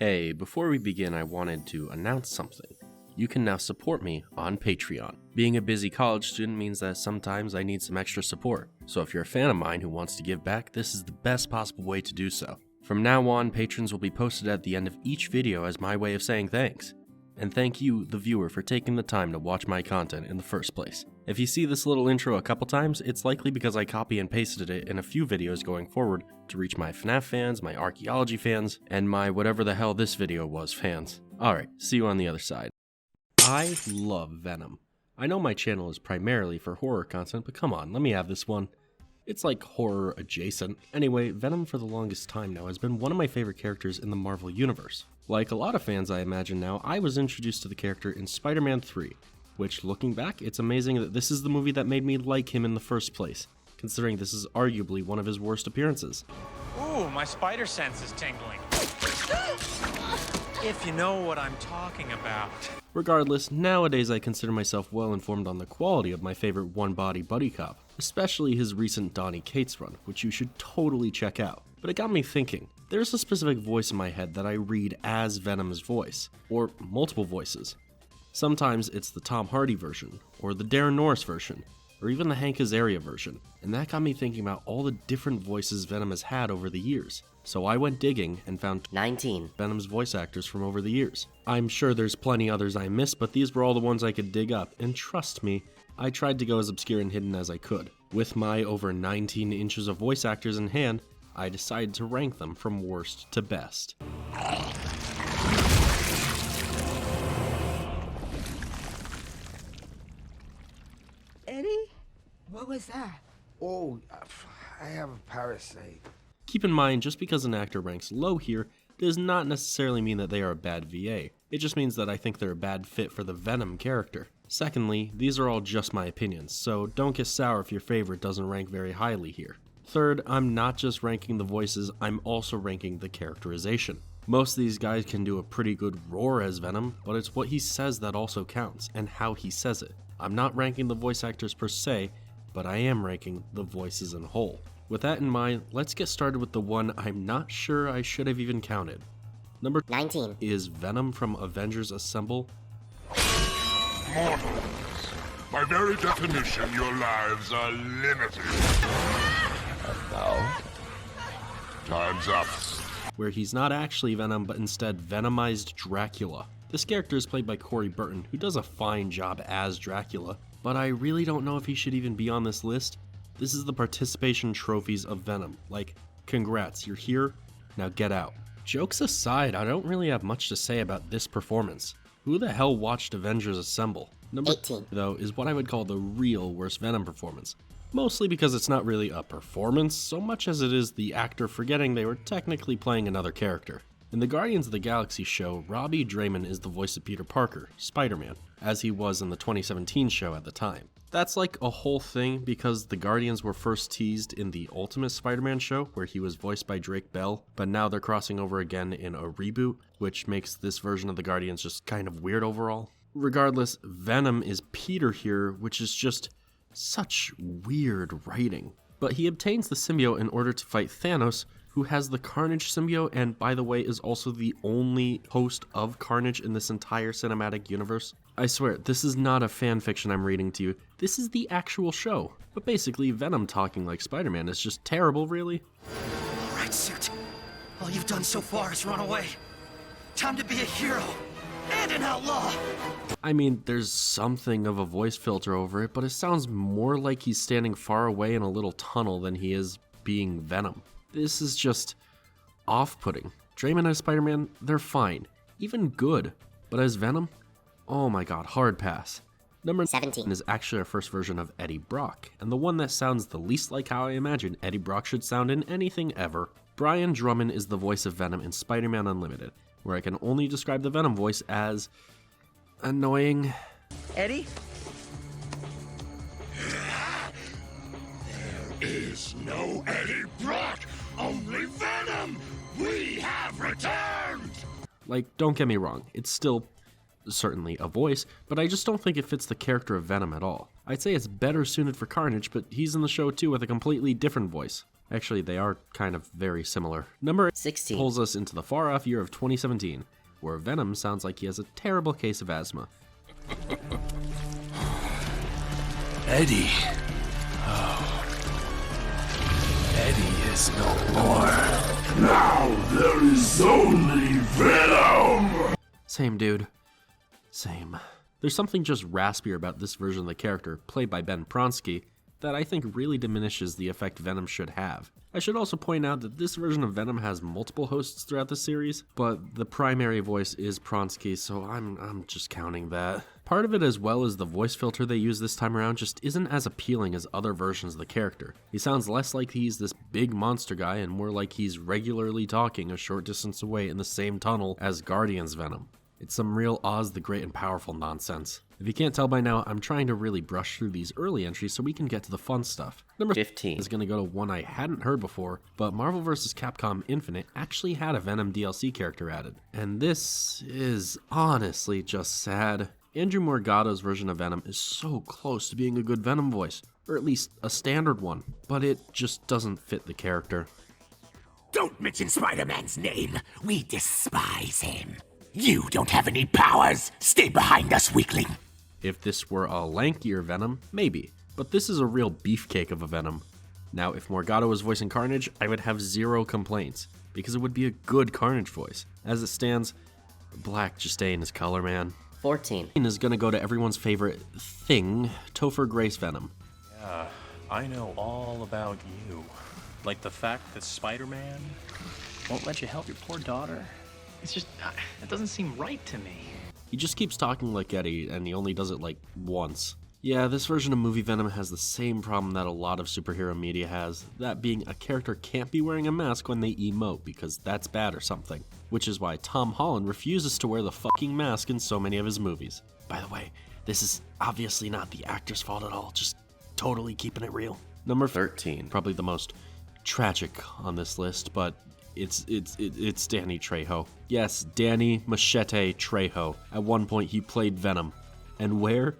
Hey, before we begin, I wanted to announce something. You can now support me on Patreon. Being a busy college student means that sometimes I need some extra support, so if you're a fan of mine who wants to give back, this is the best possible way to do so. From now on, patrons will be posted at the end of each video as my way of saying thanks. And thank you, the viewer, for taking the time to watch my content in the first place. If you see this little intro a couple times, it's likely because I copy and pasted it in a few videos going forward to reach my FNAF fans, my archaeology fans, and my whatever the hell this video was fans. Alright, see you on the other side. I love Venom. I know my channel is primarily for horror content, but come on, let me have this one. It's like horror adjacent. Anyway, Venom for the longest time now has been one of my favorite characters in the Marvel Universe. Like a lot of fans I imagine now, I was introduced to the character in Spider-Man 3, which looking back, it's amazing that this is the movie that made me like him in the first place, considering this is arguably one of his worst appearances. Ooh, my spider sense is tingling. If you know what I'm talking about. Regardless, nowadays I consider myself well informed on the quality of my favorite one-body buddy cop, especially his recent Donny Cates run, which you should totally check out. But it got me thinking, there's a specific voice in my head that I read as Venom's voice, or multiple voices. Sometimes it's the Tom Hardy version, or the Darren Norris version, or even the Hank Azaria version, and that got me thinking about all the different voices Venom has had over the years. So I went digging and found 19 Venom's voice actors from over the years. I'm sure there's plenty others I missed, but these were all the ones I could dig up, and trust me, I tried to go as obscure and hidden as I could. With my over 19 inches of voice actors in hand, I decided to rank them from worst to best. Eddie? What was that? Oh, I have a parasite. Keep in mind, just because an actor ranks low here does not necessarily mean that they are a bad VA. It just means that I think they're a bad fit for the Venom character. Secondly, these are all just my opinions, so don't get sour if your favorite doesn't rank very highly here. Third, I'm not just ranking the voices, I'm also ranking the characterization. Most of these guys can do a pretty good roar as Venom, but it's what he says that also counts, and how he says it. I'm not ranking the voice actors per se, but I am ranking the voices in whole. With that in mind, let's get started with the one I'm not sure I should have even counted. Number 19 is Venom from Avengers Assemble. Mortals, by very definition, your lives are limited. And now, time's up. Where he's not actually Venom, but instead Venomized Dracula. This character is played by Corey Burton, who does a fine job as Dracula, but I really don't know if he should even be on this list. This is the participation trophies of Venom. Like, congrats, you're here, now get out. Jokes aside, I don't really have much to say about this performance. Who the hell watched Avengers Assemble? Number 18, though, is what I would call the real worst Venom performance. Mostly because it's not really a performance, so much as it is the actor forgetting they were technically playing another character. In the Guardians of the Galaxy show, Robbie Draymond is the voice of Peter Parker, Spider-Man, as he was in the 2017 show at the time. That's like a whole thing because the Guardians were first teased in the Ultimate Spider-Man show where he was voiced by Drake Bell, but now they're crossing over again in a reboot, which makes this version of the Guardians just kind of weird overall. Regardless, Venom is Peter here, which is just such weird writing. But he obtains the symbiote in order to fight Thanos, who has the Carnage symbiote and, by the way, is also the only host of Carnage in this entire cinematic universe. I swear, this is not a fanfiction I'm reading to you, this is the actual show. But basically, Venom talking like Spider-Man is just terrible, really. Alright, Suit. All you've done so far is run away. Time to be a hero and an outlaw! I mean, there's something of a voice filter over it, but it sounds more like he's standing far away in a little tunnel than he is being Venom. This is just off-putting. Draymond as Spider-Man, they're fine, even good, but as Venom, oh my god, hard pass. Number 17 is actually our first version of Eddie Brock, and the one that sounds the least like how I imagine Eddie Brock should sound in anything ever. Brian Drummond is the voice of Venom in Spider-Man Unlimited, where I can only describe the Venom voice as annoying. Eddie? There is no Eddie Brock, only Venom! We have returned! Like, don't get me wrong, it's still certainly a voice, but I just don't think it fits the character of Venom at all. I'd say it's better suited for Carnage, but he's in the show too with a completely different voice. Actually, they are kind of very similar. Number 16 pulls us into the far-off year of 2017, where Venom sounds like he has a terrible case of asthma. Eddie. Oh. Eddie is no more. Now there is only Venom! Same, dude. Same. There's something just raspier about this version of the character, played by Ben Pronsky, that I think really diminishes the effect Venom should have. I should also point out that this version of Venom has multiple hosts throughout the series, but the primary voice is Pronsky, so I'm just counting that. Part of it, as well as the voice filter they use this time around, just isn't as appealing as other versions of the character. He sounds less like he's this big monster guy and more like he's regularly talking a short distance away in the same tunnel as Guardian's Venom. It's some real Oz the Great and Powerful nonsense. If you can't tell by now, I'm trying to really brush through these early entries so we can get to the fun stuff. Number 15 is going to go to one I hadn't heard before, but Marvel vs. Capcom Infinite actually had a Venom DLC character added. And this is honestly just sad. Andrew Morgado's version of Venom is so close to being a good Venom voice, or at least a standard one, but it just doesn't fit the character. Don't mention Spider-Man's name. We despise him. You don't have any powers. Stay behind us, weakling. If this were a lankier Venom, maybe, but this is a real beefcake of a Venom. Now, if Morgado was voicing Carnage, I would have zero complaints, because it would be a good Carnage voice. As it stands, black just ain't his color, man. 14 Is gonna go to everyone's favorite thing, Topher Grace Venom. Yeah, I know all about you. Like the fact that Spider-Man won't let you help your poor daughter. It's just, it doesn't seem right to me. He just keeps talking like Eddie, and he only does it like once. Yeah, this version of movie Venom has the same problem that a lot of superhero media has, that being a character can't be wearing a mask when they emote because that's bad or something. Which is why Tom Holland refuses to wear the fucking mask in so many of his movies. By the way, this is obviously not the actor's fault at all, just totally keeping it real. Number 13, probably the most tragic on this list, but it's Danny Trejo. Yes, Danny Machete Trejo. At one point he played Venom. And where?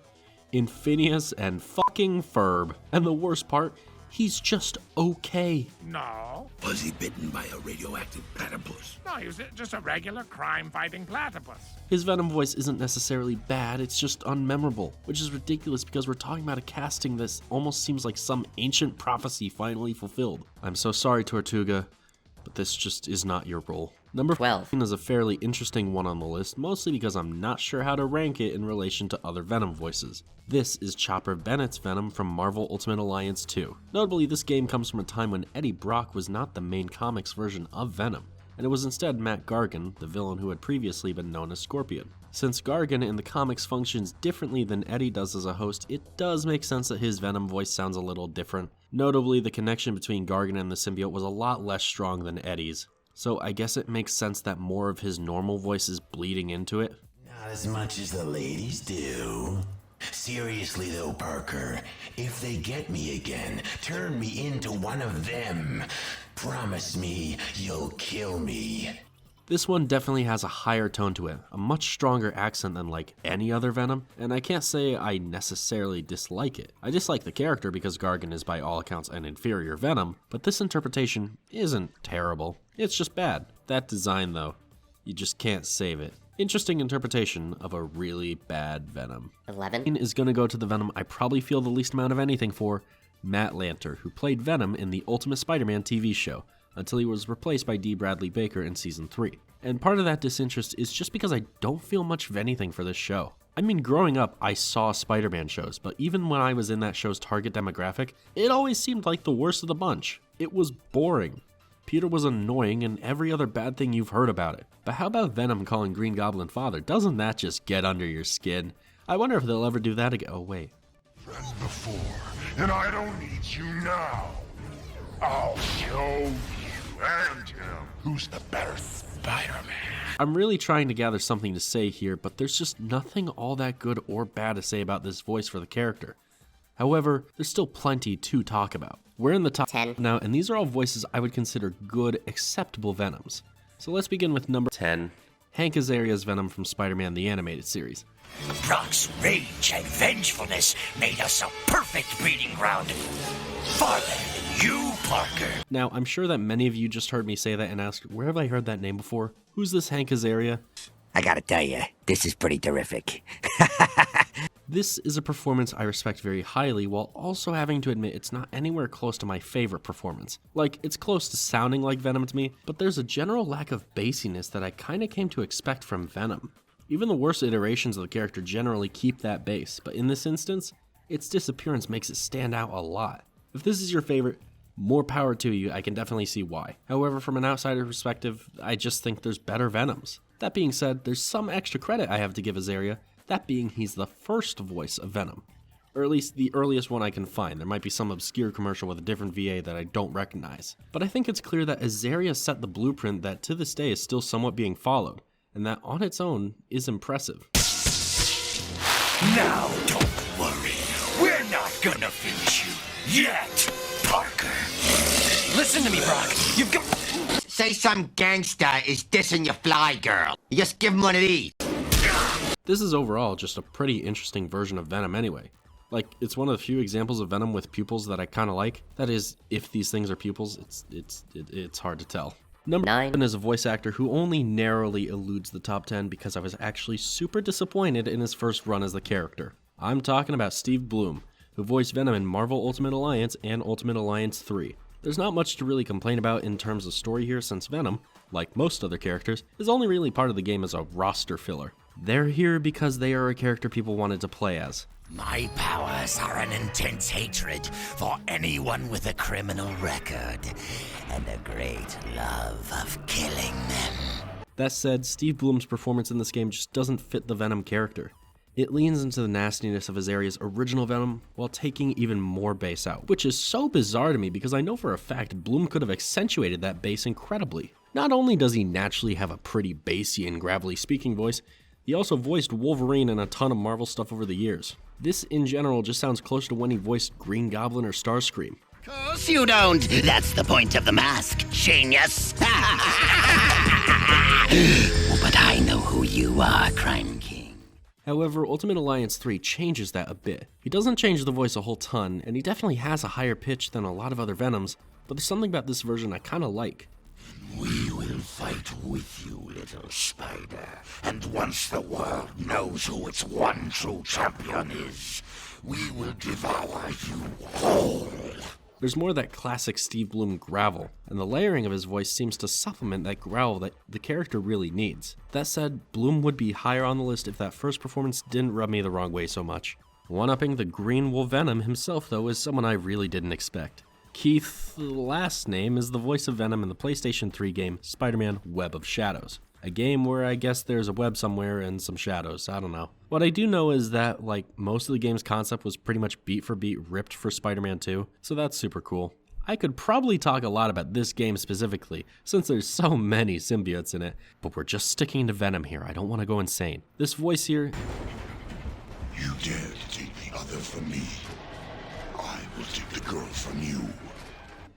In Phineas and fucking Ferb. And the worst part, he's just okay. No. Was he bitten by a radioactive platypus? No, he was just a regular crime-fighting platypus. His Venom voice isn't necessarily bad, it's just unmemorable, which is ridiculous because we're talking about a casting that almost seems like some ancient prophecy finally fulfilled. I'm so sorry, Tortuga, but this just is not your role. Number 12 is a fairly interesting one on the list, mostly because I'm not sure how to rank it in relation to other Venom voices. This is Chopper Bennett's Venom from Marvel Ultimate Alliance 2. Notably, this game comes from a time when Eddie Brock was not the main comics version of Venom, and it was instead Matt Gargan, the villain who had previously been known as Scorpion. Since Gargan in the comics functions differently than Eddie does as a host, it does make sense that his Venom voice sounds a little different. Notably, the connection between Gargan and the symbiote was a lot less strong than Eddie's. So I guess it makes sense that more of his normal voice is bleeding into it. Not as much as the ladies do. Seriously though, Parker, if they get me again, turn me into one of them. Promise me you'll kill me. This one definitely has a higher tone to it, a much stronger accent than like any other Venom, and I can't say I necessarily dislike it. I dislike the character because Gargan is by all accounts an inferior Venom, but this interpretation isn't terrible. It's just bad. That design though, you just can't save it. Interesting interpretation of a really bad Venom. 11 is gonna go to the Venom I probably feel the least amount of anything for, Matt Lanter, who played Venom in the Ultimate Spider-Man TV show, until he was replaced by D. Bradley Baker in Season 3. And part of that disinterest is just because I don't feel much of anything for this show. I mean, growing up, I saw Spider-Man shows, but even when I was in that show's target demographic, it always seemed like the worst of the bunch. It was boring. Peter was annoying and every other bad thing you've heard about it. But how about Venom calling Green Goblin father? Doesn't that just get under your skin? I wonder if they'll ever do that again. Oh, wait. Friends before, and I don't need you now. I'll show you and him who's the better Spider-Man. I'm really trying to gather something to say here, but there's just nothing all that good or bad to say about this voice for the character. However, there's still plenty to talk about. We're in the top 10 now, and these are all voices I would consider good, acceptable Venoms. So let's begin with number 10 Hank Azaria's Venom from Spider-Man the Animated Series. Brock's rage and vengefulness made us a perfect breeding ground. Far better than you, Parker. Now, I'm sure that many of you just heard me say that and asked, where have I heard that name before? Who's this Hank Azaria? I gotta tell you, this is pretty terrific. This is a performance I respect very highly, while also having to admit it's not anywhere close to my favorite performance. Like, it's close to sounding like Venom to me, but there's a general lack of bassiness that I kinda came to expect from Venom. Even the worst iterations of the character generally keep that bass, but in this instance, its disappearance makes it stand out a lot. If this is your favorite, more power to you, I can definitely see why. However, from an outsider perspective, I just think there's better Venoms. That being said, there's some extra credit I have to give Azaria, that being he's the first voice of Venom. Or at least the earliest one I can find. There might be some obscure commercial with a different VA that I don't recognize. But I think it's clear that Azaria set the blueprint that to this day is still somewhat being followed, and that on its own is impressive. Now, don't worry. We're not gonna finish you yet, Parker. Listen to me, Brock. You've got... Say some gangster is dissing your fly girl. You just give him one of these. This is overall just a pretty interesting version of Venom anyway. Like, it's one of the few examples of Venom with pupils that I kinda like. That is, if these things are pupils, it's hard to tell. Number 9 is a voice actor who only narrowly eludes the top 10 because I was actually super disappointed in his first run as the character. I'm talking about Steve Blum, who voiced Venom in Marvel Ultimate Alliance and Ultimate Alliance 3. There's not much to really complain about in terms of story here, since Venom, like most other characters, is only really part of the game as a roster filler. They're here because they are a character people wanted to play as. My powers are an intense hatred for anyone with a criminal record and a great love of killing them. That said, Steve Blum's performance in this game just doesn't fit the Venom character. It leans into the nastiness of Azaria's original Venom while taking even more bass out, which is so bizarre to me because I know for a fact Blum could have accentuated that bass incredibly. Not only does he naturally have a pretty bassy and gravelly speaking voice, he also voiced Wolverine in a ton of Marvel stuff over the years. This in general just sounds close to when he voiced Green Goblin or Starscream. Course you don't. That's the point of the mask, genius. But I know who you are, Crime King. However, Ultimate Alliance 3 changes that a bit. He doesn't change the voice a whole ton, and he definitely has a higher pitch than a lot of other Venoms, but there's something about this version I kinda like. We will fight with you, little spider. And once the world knows who its one true champion is, we will devour you whole. There's more of that classic Steve Blum gravel, and the layering of his voice seems to supplement that growl that the character really needs. That said, Blum would be higher on the list if that first performance didn't rub me the wrong way so much. One-upping the Green Wolf Venom himself, though, is someone I really didn't expect. Keith's last name is the voice of Venom in the PlayStation 3 game Spider-Man Web of Shadows. A game where I guess there's a web somewhere and some shadows, I don't know. What I do know is that, like, most of the game's concept was pretty much beat for beat ripped for Spider-Man 2, so that's super cool. I could probably talk a lot about this game specifically, since there's so many symbiotes in it, but we're just sticking to Venom here, I don't want to go insane. This voice here... You dare to take the other from me. I will take the girl from you.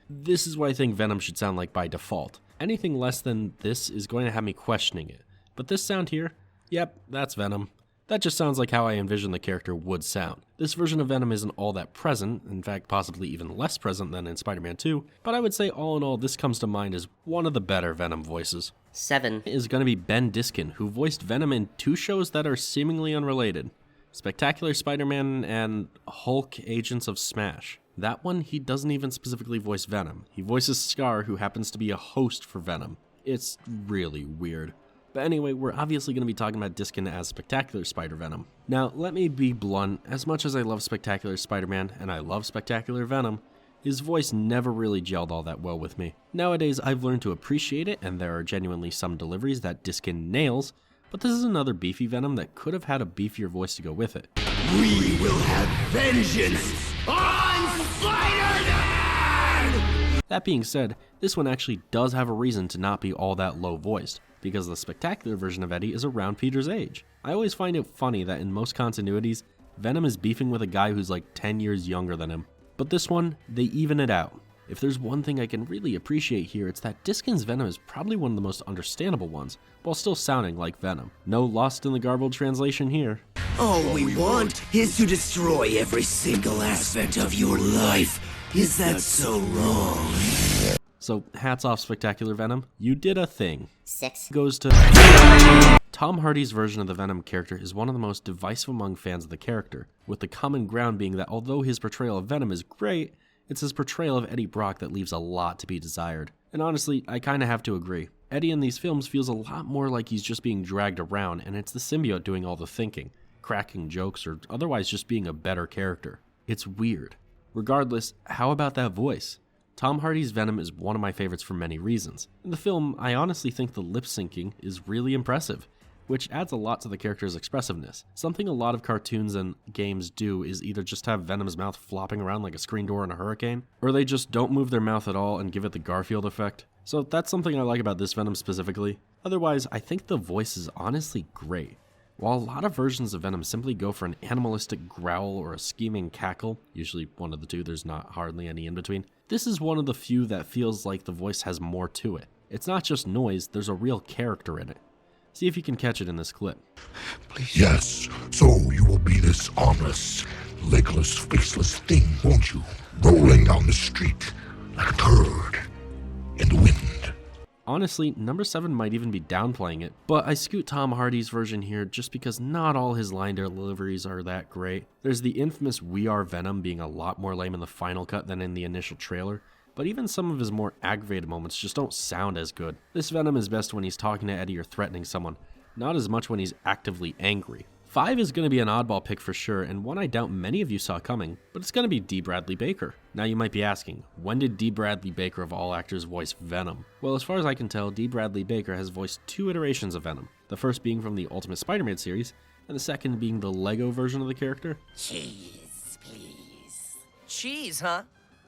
This is what I think Venom should sound like by default. Anything less than this is going to have me questioning it. But this sound here, yep, that's Venom. That just sounds like how I envision the character would sound. This version of Venom isn't all that present, in fact possibly even less present than in Spider-Man 2, but I would say all in all this comes to mind as one of the better Venom voices. 7 is going to be Ben Diskin, who voiced Venom in 2 shows that are seemingly unrelated. Spectacular Spider-Man and Hulk Agents of Smash. That one, he doesn't even specifically voice Venom. He voices Scar, who happens to be a host for Venom. It's really weird. But anyway, we're obviously going to be talking about Diskin as Spectacular Spider-Venom. Now, let me be blunt, as much as I love Spectacular Spider-Man and I love Spectacular Venom, his voice never really gelled all that well with me. Nowadays, I've learned to appreciate it, and there are genuinely some deliveries that Diskin nails, but this is another beefy Venom that could have had a beefier voice to go with it. We will have vengeance on Spider-Man! That being said, this one actually does have a reason to not be all that low voiced, because the Spectacular version of Eddie is around Peter's age. I always find it funny that in most continuities, Venom is beefing with a guy who's like 10 years younger than him. But this one, they even it out. If there's one thing I can really appreciate here, it's that Diskin's Venom is probably one of the most understandable ones, while still sounding like Venom. No lost in the garbled translation here. All we want is to destroy every single aspect of your life. Is that so wrong? So, hats off, Spectacular Venom. You did a thing. 6 Goes to... Tom Hardy's version of the Venom character is one of the most divisive among fans of the character, with the common ground being that although his portrayal of Venom is great, it's his portrayal of Eddie Brock that leaves a lot to be desired. And honestly, I kinda have to agree. Eddie in these films feels a lot more like he's just being dragged around, and it's the symbiote doing all the thinking, cracking jokes, or otherwise just being a better character. It's weird. Regardless, how about that voice? Tom Hardy's Venom is one of my favorites for many reasons. In the film, I honestly think the lip syncing is really impressive, which adds a lot to the character's expressiveness. Something a lot of cartoons and games do is either just have Venom's mouth flopping around like a screen door in a hurricane, or they just don't move their mouth at all and give it the Garfield effect. So that's something I like about this Venom specifically. Otherwise, I think the voice is honestly great. While a lot of versions of Venom simply go for an animalistic growl or a scheming cackle, usually one of the two, there's not hardly any in between, this is one of the few that feels like the voice has more to it. It's not just noise, there's a real character in it. See if you can catch it in this clip. Please. Yes, so you will be this armless, legless, faceless thing, won't you? Rolling down the street like a turd in the wind. Honestly, number 7 might even be downplaying it, but I scoot Tom Hardy's version here just because not all his line deliveries are that great. There's the infamous "We Are Venom" being a lot more lame in the final cut than in the initial trailer, but even some of his more aggravated moments just don't sound as good. This Venom is best when he's talking to Eddie or threatening someone, not as much when he's actively angry. 5 is going to be an oddball pick for sure, and one I doubt many of you saw coming, but it's going to be D. Bradley Baker. Now you might be asking, when did D. Bradley Baker of all actors voice Venom? Well, as far as I can tell, D. Bradley Baker has voiced 2 iterations of Venom, the first being from the Ultimate Spider-Man series, and the second being the Lego version of the character. Cheese, please. Cheese, huh?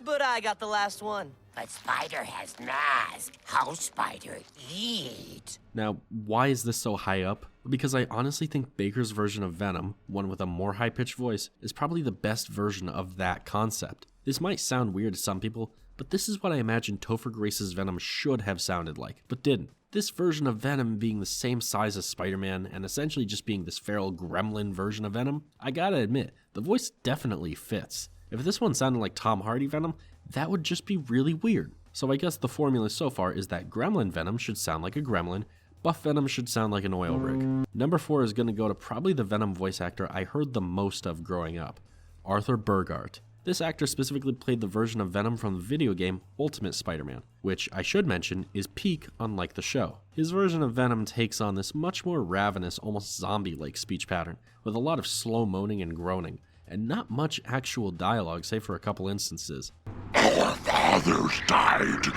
But I got the last one. But Spider has mask. How Spider eat? Now, why is this so high up? Because I honestly think Baker's version of Venom, one with a more high-pitched voice, is probably the best version of that concept. This might sound weird to some people, but this is what I imagine Topher Grace's Venom should have sounded like, but didn't. This version of Venom being the same size as Spider-Man and essentially just being this feral gremlin version of Venom, I gotta admit, the voice definitely fits. If this one sounded like Tom Hardy Venom, that would just be really weird. So I guess the formula so far is that Gremlin Venom should sound like a gremlin, Buff Venom should sound like an oil rig. Number 4 is going to go to probably the Venom voice actor I heard the most of growing up, Arthur Burgart. This actor specifically played the version of Venom from the video game Ultimate Spider-Man, which I should mention is peak unlike the show. His version of Venom takes on this much more ravenous, almost zombie-like speech pattern, with a lot of slow moaning and groaning, and not much actual dialogue save for a couple instances. Our fathers died to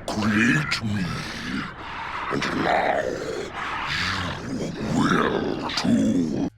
create me, and now you will too.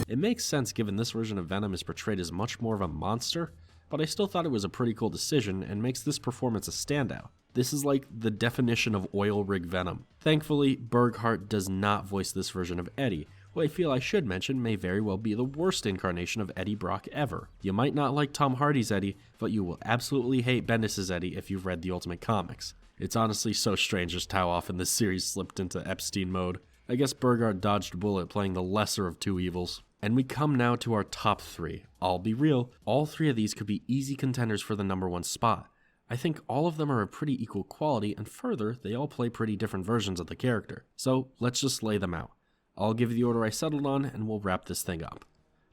It makes sense given this version of Venom is portrayed as much more of a monster, but I still thought it was a pretty cool decision and makes this performance a standout. This is like the definition of oil rig Venom. Thankfully, Burghardt does not voice this version of Eddie, who I feel I should mention may very well be the worst incarnation of Eddie Brock ever. You might not like Tom Hardy's Eddie, but you will absolutely hate Bendis' Eddie if you've read the Ultimate Comics. It's honestly so strange just how often this series slipped into Epstein mode. I guess Burghardt dodged a bullet playing the lesser of two evils. And we come now to our top 3. I'll be real, all 3 of these could be easy contenders for the number 1 spot. I think all of them are of pretty equal quality, and further, they all play pretty different versions of the character. So let's just lay them out. I'll give you the order I settled on, and we'll wrap this thing up.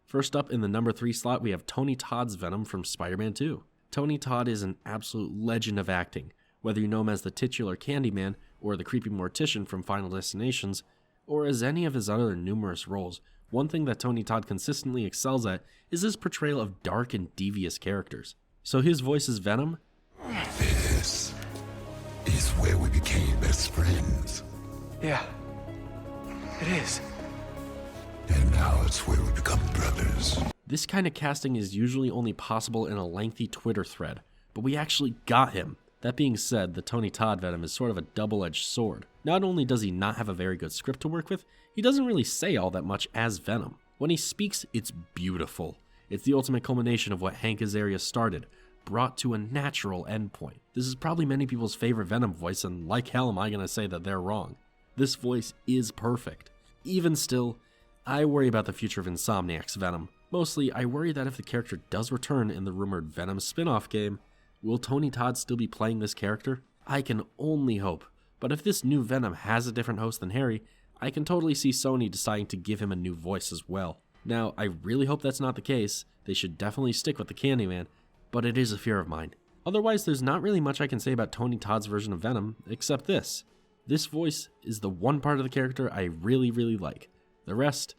First up in the number 3 slot, we have Tony Todd's Venom from Spider-Man 2. Tony Todd is an absolute legend of acting, whether you know him as the titular Candyman, or the creepy mortician from Final Destinations, or as any of his other numerous roles. One thing that Tony Todd consistently excels at is his portrayal of dark and devious characters. So his voice is Venom. This is where we became best friends. Yeah, it is. And now it's where we become brothers. This kind of casting is usually only possible in a lengthy Twitter thread, but we actually got him. That being said, the Tony Todd Venom is sort of a double-edged sword. Not only does he not have a very good script to work with, he doesn't really say all that much as Venom. When he speaks, it's beautiful. It's the ultimate culmination of what Hank Azaria started, brought to a natural endpoint. This is probably many people's favorite Venom voice, and like hell am I gonna say that they're wrong. This voice is perfect. Even still, I worry about the future of Insomniac's Venom. Mostly, I worry that if the character does return in the rumored Venom spin-off game, will Tony Todd still be playing this character? I can only hope, but if this new Venom has a different host than Harry, I can totally see Sony deciding to give him a new voice as well. Now, I really hope that's not the case. They should definitely stick with the Candyman, but it is a fear of mine. Otherwise, there's not really much I can say about Tony Todd's version of Venom, except this. This voice is the one part of the character I really like. The rest,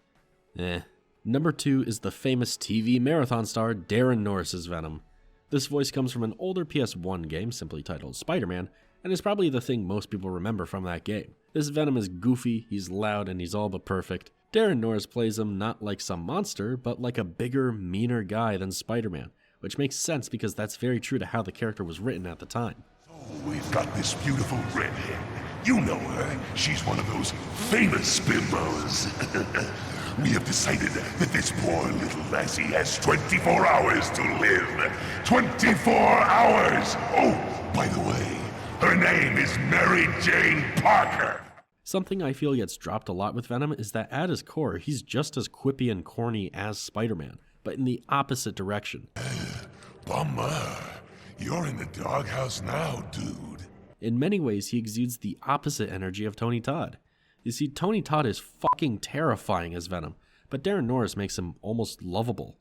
Number 2 is the famous TV marathon star Darren Norris's Venom. This voice comes from an older PS1 game simply titled Spider-Man, and is probably the thing most people remember from that game. This Venom is goofy, he's loud, and he's all but perfect. Darren Norris plays him not like some monster, but like a bigger, meaner guy than Spider-Man, which makes sense because that's very true to how the character was written at the time. So we've got this beautiful redhead. You know her. She's one of those famous bimbos. We have decided that this poor little lassie has 24 hours to live. 24 hours! Oh, by the way, her name is Mary Jane Parker. Something I feel gets dropped a lot with Venom is that at his core, he's just as quippy and corny as Spider-Man, but in the opposite direction. Bummer. You're in the doghouse now, dude. In many ways, he exudes the opposite energy of Tony Todd. You see, Tony Todd is fucking terrifying as Venom, but Darren Norris makes him almost lovable.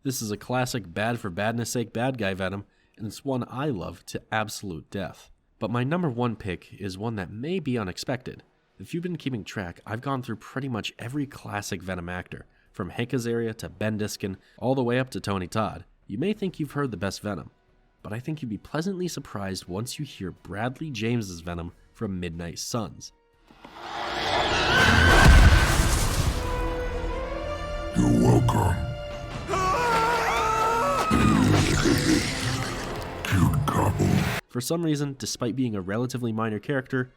This is a classic bad for badness sake bad guy Venom, and it's one I love to absolute death. But my number 1 pick is one that may be unexpected. If you've been keeping track, I've gone through pretty much every classic Venom actor, from Hank Azaria to Ben Diskin, all the way up to Tony Todd. You may think you've heard the best Venom, but I think you'd be pleasantly surprised once you hear Bradley James's Venom from Midnight Suns. You're welcome. Cute couple. For some reason, despite being a relatively minor character,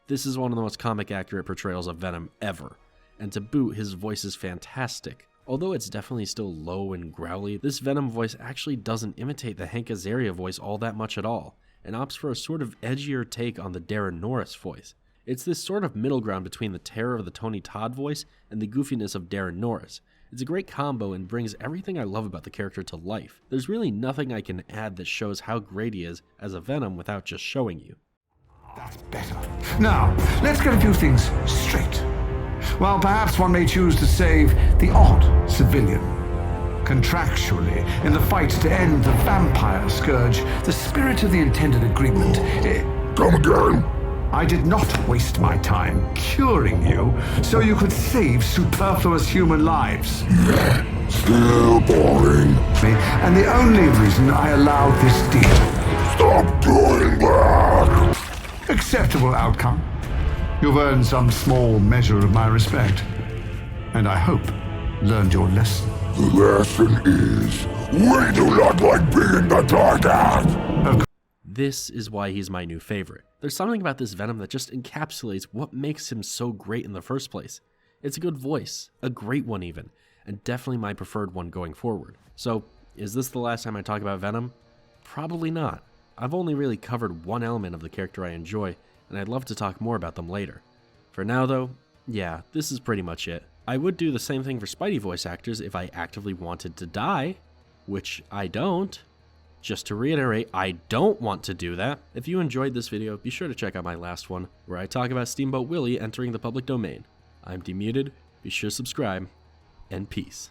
this is one of the most comic accurate portrayals of Venom ever, and to boot, his voice is fantastic. Although it's definitely still low and growly, this Venom voice actually doesn't imitate the Hank Azaria voice all that much at all, and opts for a sort of edgier take on the Darren Norris voice. It's this sort of middle ground between the terror of the Tony Todd voice and the goofiness of Darren Norris. It's a great combo and brings everything I love about the character to life. There's really nothing I can add that shows how great he is as a Venom without just showing you. That's better. Now, let's get a few things straight. While perhaps one may choose to save the odd civilian. Contractually, in the fight to end the vampire scourge, the spirit of the intended agreement... Come again? I did not waste my time curing you so you could save superfluous human lives. Yeah, still boring. And the only reason I allowed this deal... Stop doing that! Acceptable outcome. You've earned some small measure of my respect. And I hope learned your lesson. The lesson is, we do not like being the target! This is why he's my new favorite. There's something about this Venom that just encapsulates what makes him so great in the first place. It's a good voice, a great one even, and definitely my preferred one going forward. So, is this the last time I talk about Venom? Probably not. I've only really covered one element of the character I enjoy, and I'd love to talk more about them later. For now though, yeah, this is pretty much it. I would do the same thing for Spidey voice actors if I actively wanted to die, which I don't. Just to reiterate, I don't want to do that. If you enjoyed this video, be sure to check out my last one, where I talk about Steamboat Willie entering the public domain. I'm Demuted, be sure to subscribe, and peace.